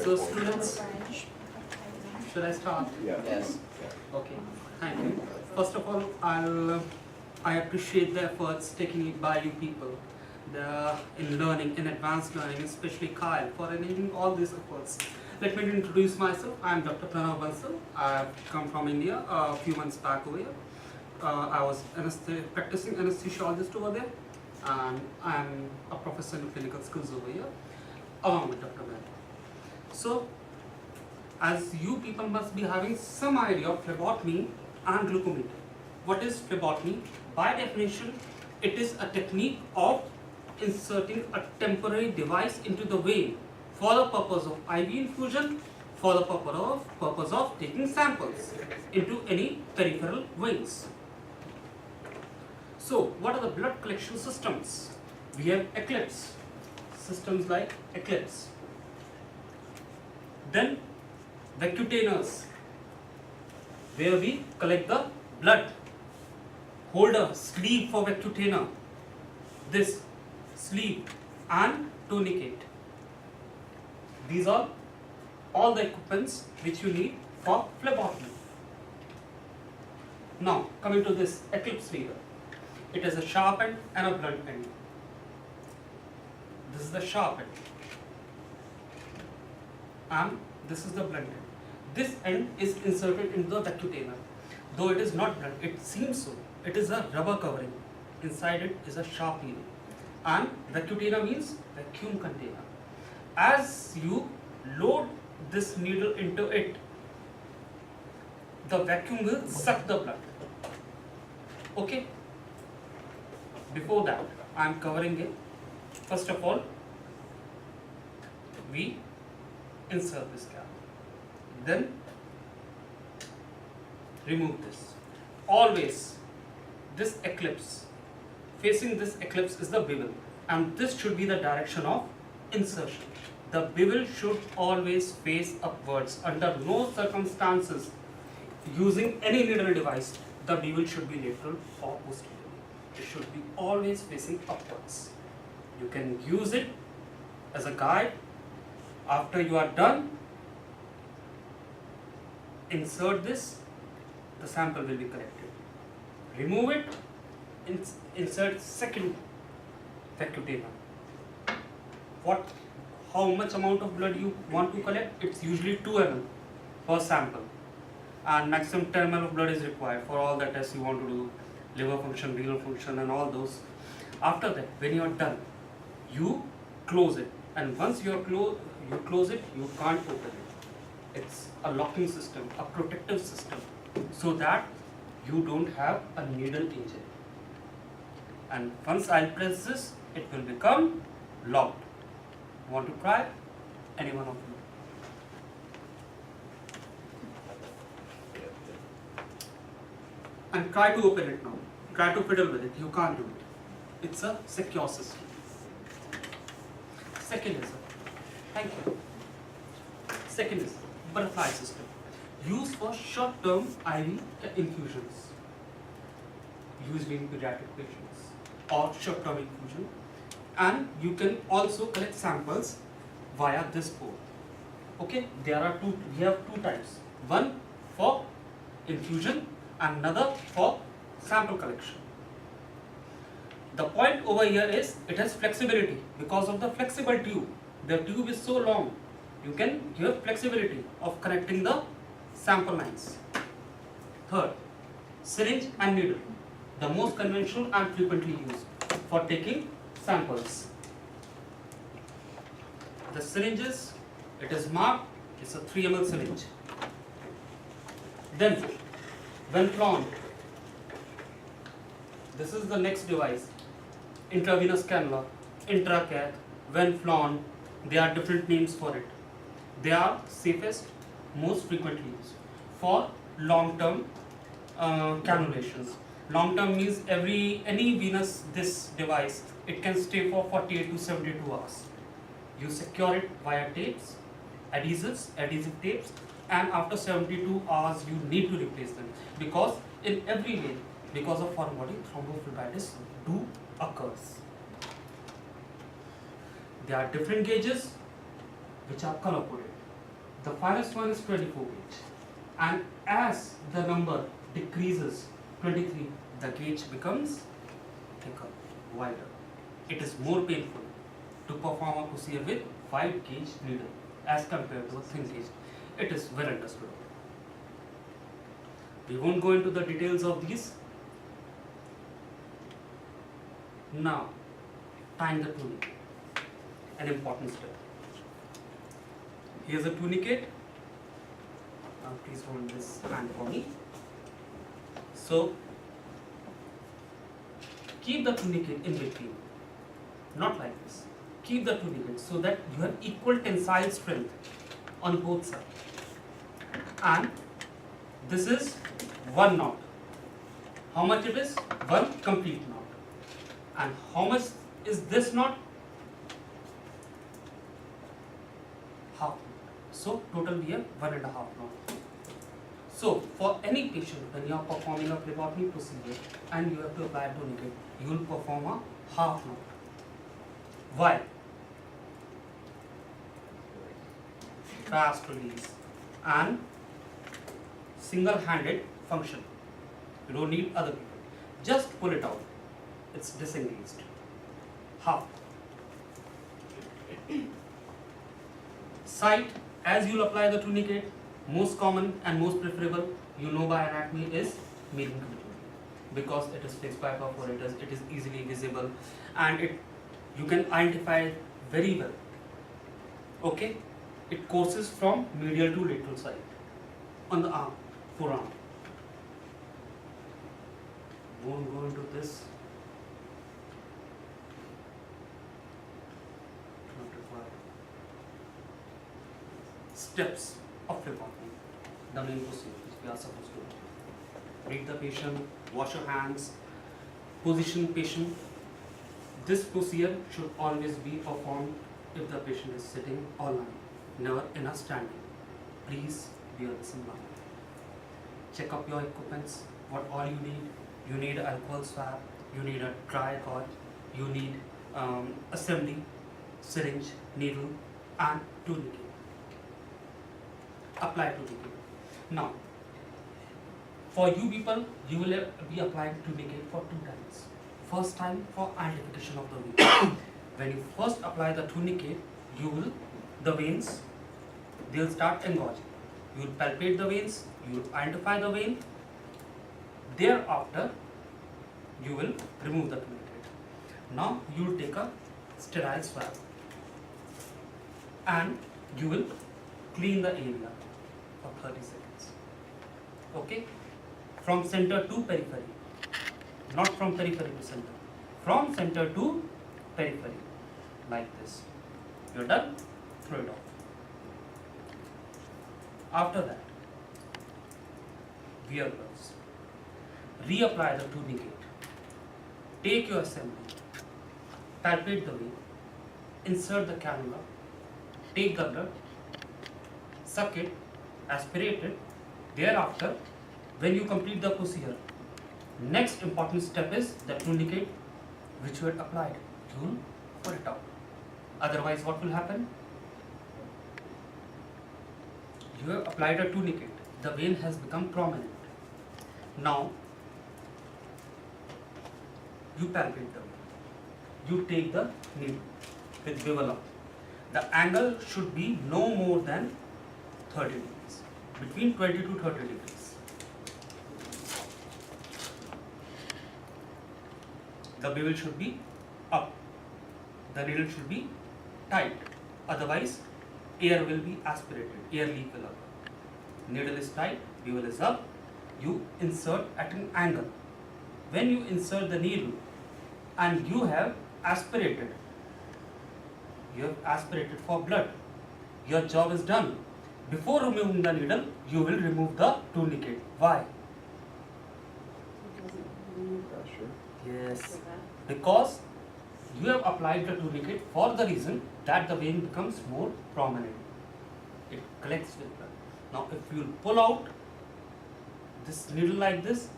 So students, should I start? Yes. Okay, thank you. First of all, I appreciate the efforts taken by you people in learning, in advanced learning, especially Kyle, for enabling all these efforts. Let me introduce myself. I am Dr. Pranav Bansal. I have come from India a few months back over here. I was practicing anesthesiologist over there, and I am a professor in clinical skills over here, along with Dr. Mehta. So, as you people must be having some idea of phlebotomy and glucometer. What is phlebotomy? By definition, it is a technique of inserting a temporary device into the vein for the purpose of IV infusion, for the purpose of taking samples into any peripheral veins. So, what are the blood collection systems? We have Eclipse, systems like Eclipse. Then vacutainers, where we collect the blood. Holder, sleeve for vacutainer, this sleeve and tourniquet. These are all the equipments which you need for phlebotomy. Now coming to this Eclipse reader, it has a sharp end and a blunt end. This is the sharp end and this is the blunt end. This end is inserted into the vacutainer. Though it is not blunt, it seems so. It is a rubber covering. Inside it is a sharp needle. And vacutainer means vacuum container. As you load this needle into it, the vacuum will suck the blood. Okay? Before that, I am covering it. First of all, we insert this cap. Then remove this. Always this eclipse, facing this eclipse is the bevel, and this should be the direction of insertion. The bevel should always face upwards. Under no circumstances, using any needle device, the bevel should be lateral or posterior. It should be always facing upwards. You can use it as a guide. After you are done, insert this, the sample will be collected. Remove it, insert second vacutainer. How much amount of blood you want to collect? It's usually 2 ml per sample, and maximum 10 ml of blood is required for all the tests you want to do, liver function, renal function and all those. After that, when you are done, you close it, and once you close it, you can't open it. It's a locking system, a protective system, so that you don't have a needle injury. And once I'll press this, it will become locked. Want to try? Any one of you? And try to open it now. Try to fiddle with it. You can't do it. It's a secure system. Second is Second is butterfly system, used for short-term IV infusions, usually in pediatric patients, or short-term infusion. And you can also collect samples via this port. Okay, we have two types. One for infusion and another for sample collection. The point over here is it has flexibility because of the flexible tube. The tube is so long, you have flexibility of connecting the sample lines. Third, syringe and needle, the most conventional and frequently used for taking samples. The syringes, it is marked, it's a 3 ml syringe. Then, when flown, this is the next device, intravenous cannula, intracath, when flown, there are different names for it. They are safest, most frequently used for long-term cannulations. Long-term means any venous this device, it can stay for 48 to 72 hours. You secure it via tapes, adhesive tapes, and after 72 hours you need to replace them, because in every way, because of foreign body, thrombophlebitis do occurs. There are different gauges which are color coded. The finest one is 24 gauge, and as the number decreases 23, the gauge becomes thicker, wider. It is more painful to perform a procedure with wide gauge needle as compared to a thin gauge. It is well understood. We won't go into the details of these. Now, tying the tourniquet, an important step. Here's a tourniquet. Now please hold this hand for me. So, keep the tourniquet in between, not like this. Keep the tourniquet so that you have equal tensile strength on both sides. And this is 1 knot. How much it is? 1 complete knot. And how much is this knot? Half knot. So total we have 1.5 knot. So for any patient, when you are performing a phlebotomy procedure and you have to apply a tourniquet, you will perform a half knot. Why? Fast release and single-handed function. You don't need other people. Just pull it out. It's disengaged. Half. Site, as you will apply the tourniquet, most common and most preferable, you know by anatomy, is median tourniquet, because it is fixed by perforators, it is easily visible, and you can identify it very well. Okay? It courses from medial to lateral side on the arm, forearm. Won't go into this. Not required. Steps of phlebotomy, the main procedure which we are supposed to do. Read the patient, wash your hands, position patient. This procedure should always be performed if the patient is sitting or lying, never in a standing. Please bear this in mind. Check up your equipments, what all you need. You need alcohol swab, you need a dry gauze, you need assembly, syringe, needle, and tourniquet. Apply tourniquet. Now, for you people, you will be applying tourniquet for 2 times. First time for identification of the vein. When you first apply the tourniquet, the veins, they'll start engorging. You will palpate the veins, you will identify the vein. Thereafter, you will remove the tourniquet. Now, you will take a sterile swab and you will clean the area for 30 seconds. Okay? From center to periphery. Not from periphery to center. From center to periphery. Like this. You're done? Throw it off. After that, wear gloves. Reapply the tourniquet. Take your assembly. Palpate the vein. Insert the cannula. Take the blood. Suck it. Aspirate it. Thereafter, when you complete the procedure, next important step is the tourniquet which you had applied. You will pull it out. Otherwise, what will happen? You have applied a tourniquet. The vein has become prominent. Now, you palpate the vein. You take the needle with bevel up. The angle should be no more than 30 degrees. Between 20 to 30 degrees. The bevel should be up. The needle should be tight. Otherwise, air will be aspirated. Air leak will occur. Needle is tight, bevel is up. You insert at an angle. When you insert the needle and you have aspirated for blood, your job is done. Before removing the needle, you will remove the tourniquet. Why? Yes, because you have applied the tourniquet for the reason that the vein becomes more prominent. It collects with blood. Now, if you pull out this needle like this,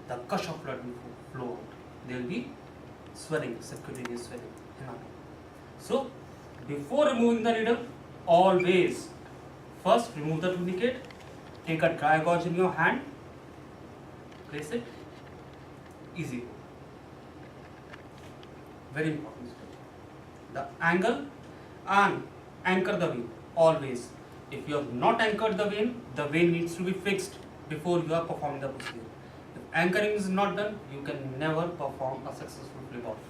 the gush of blood will flow out. There will be swelling, subcutaneous swelling, hematoma. So, before removing the needle, always First, remove the tourniquet. Take a dry gauge in your hand. Place it. Easy. Very important step. The angle and anchor the vein. Always. If you have not anchored the vein needs to be fixed before you are performing the procedure. If anchoring is not done, you can never perform a successful phlebotomy.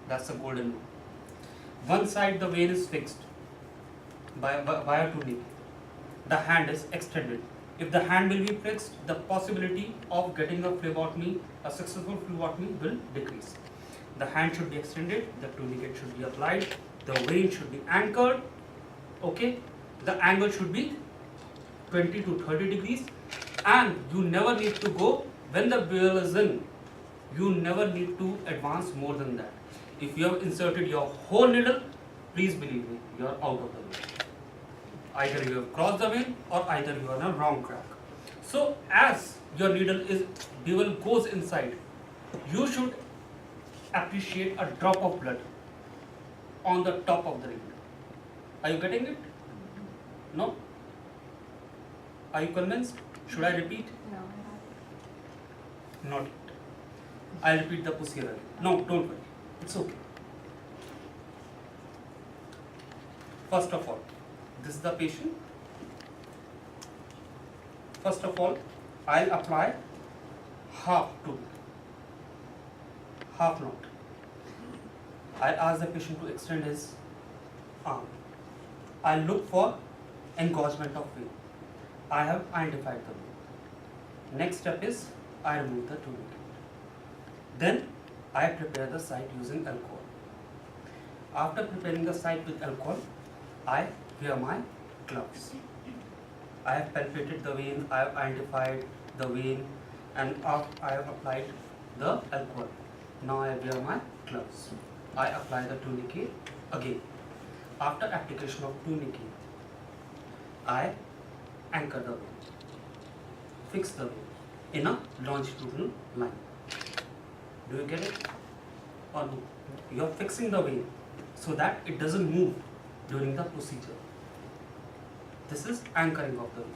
That's the golden rule. One side the vein is fixed by a tourniquet. The hand is extended. If the hand will be fixed, the possibility of getting a phlebotomy, a successful phlebotomy, will decrease. The hand should be extended, the tourniquet should be applied, the vein should be anchored, okay? The angle should be 20 to 30 degrees, and you never need to go, when the bevel is in, you never need to advance more than that. If you have inserted your whole needle, please believe me, you are out of the vein. Either you have crossed the vein or either you are on a wrong track. So as your bevel goes inside, you should appreciate a drop of blood on the top of the needle. Are you getting it? No? Are you convinced? Should I repeat? No. Not yet. I'll repeat the procedure again. No, don't worry. It's okay. First of all, this is the patient. First of all, I'll apply half knot. I'll ask the patient to extend his arm. I'll look for engorgement of vein. I have identified the vein. Next step is I remove the tourniquet. Then I prepare the site using alcohol. After preparing the site with alcohol, I wear my gloves. I have palpated the vein, I have identified the vein, and I have applied the alcohol. Now I wear my gloves. I apply the tourniquet again. After application of tourniquet, I anchor the vein, fix the vein in a longitudinal line. Do you get it? Or no? You are fixing the vein so that it doesn't move during the procedure. This is anchoring of the vein.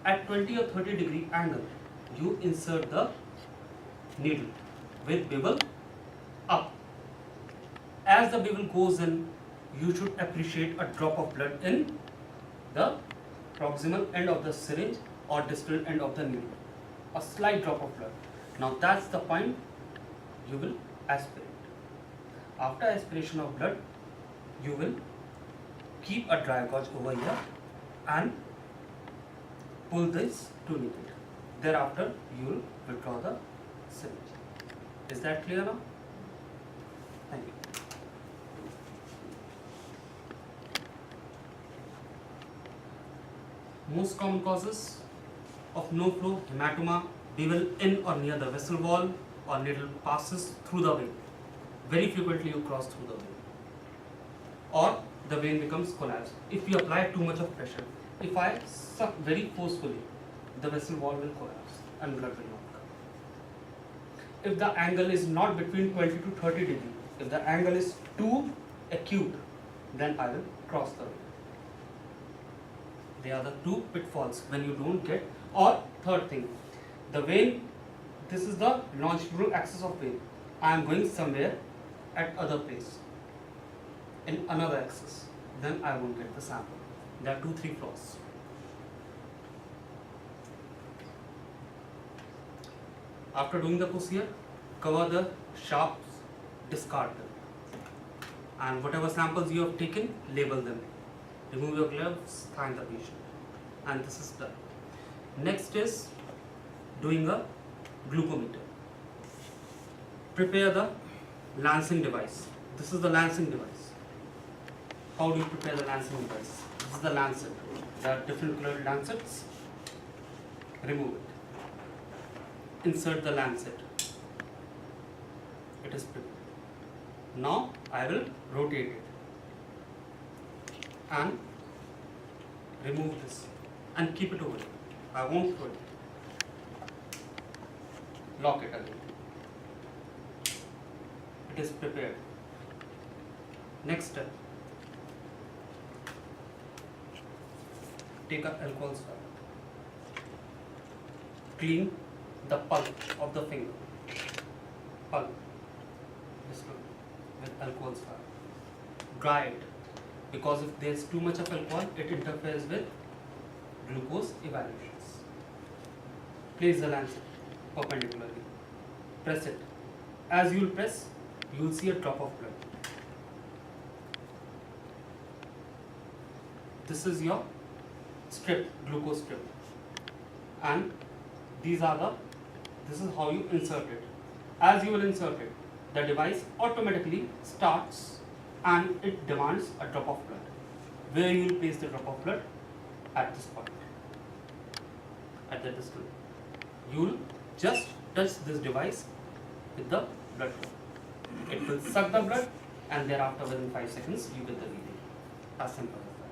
At 20 or 30 degree angle, you insert the needle with bevel up. As the bevel goes in, you should appreciate a drop of blood in the proximal end of the syringe or distal end of the needle. A slight drop of blood. Now that's the point you will aspirate. After aspiration of blood, you will keep a dry gauge over here and pull this tourniquet. Thereafter, you will withdraw the syringe. Is that clear now? Thank you. Most common causes of no flow: hematoma, bevel in or near the vessel wall, or needle passes through the vein. Very frequently you cross through the vein. Or the vein becomes collapsed. If you apply too much of pressure, if I suck very forcefully, the vessel wall will collapse and blood will not come. If the angle is not between 20 to 30 degrees, if the angle is too acute, then I will cross the vein. They are the two pitfalls when you don't get. Or third thing, the vein, this is the longitudinal axis of vein. I am going somewhere at other place, in another axis, then I won't get the sample. There are 2-3 flaws. After doing the procedure, cover the sharps, discard them, and whatever samples you have taken, label them. Remove your gloves, thank the patient, and this is done. Next is doing a glucometer. Prepare the lancing device. This is the lancing device. How do you prepare the lancing device? This is the lancet. There are different colored lancets. Remove it. Insert the lancet. It is prepared. Now I will rotate it and remove this and keep it over here. I won't throw it. Lock it again. It is prepared. Next step. take an alcohol swab. Clean the pulp of the finger. Pulp. This one with alcohol swab. Dry it, because if there's too much of alcohol, it interferes with glucose evaluations. Place the lancet perpendicularly. Press it. As you will press, you will see a drop of blood. This is your strip, glucose strip, and this is how you insert it. As you will insert it, the device automatically starts and it demands a drop of blood. Where you will place the drop of blood? At this point, at the distance. You will just touch this device with the blood drop. It will suck the blood, and thereafter within 5 seconds you get the reading. As simple as that.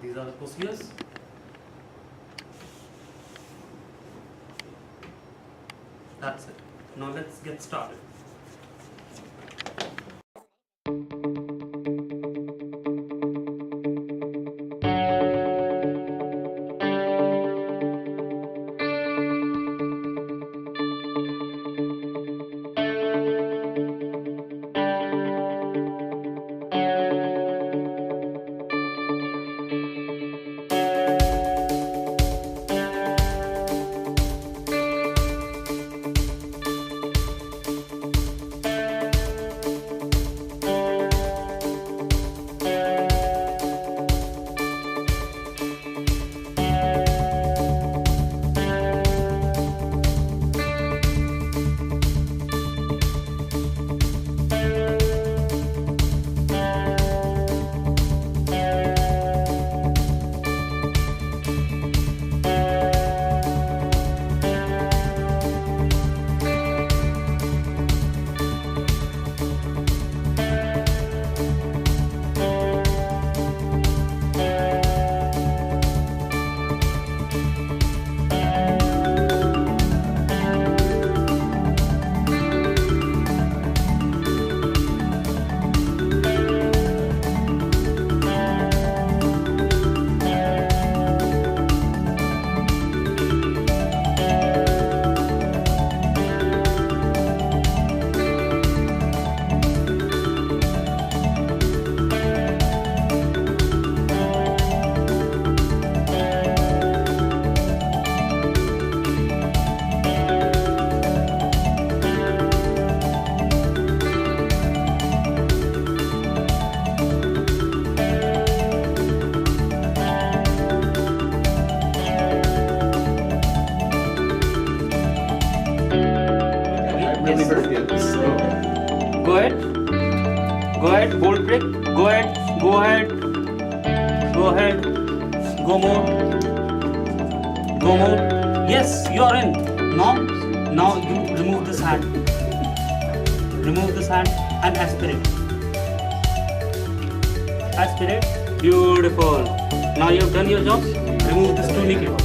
These are the procedures. That's it. Now let's get started. Go ahead. Go ahead. Bolt break. Go ahead. Go ahead. Go ahead. Go more. Go more. Yes, you are in. Now you remove this hand. Remove this hand and aspirate. Aspirate. Beautiful. Now you have done your job. Remove this tourniquet.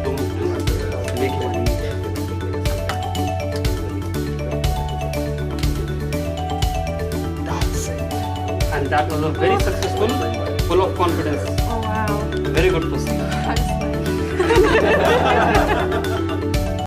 Don't make it. And that was a very successful, full of confidence. Oh wow. Very good procedure.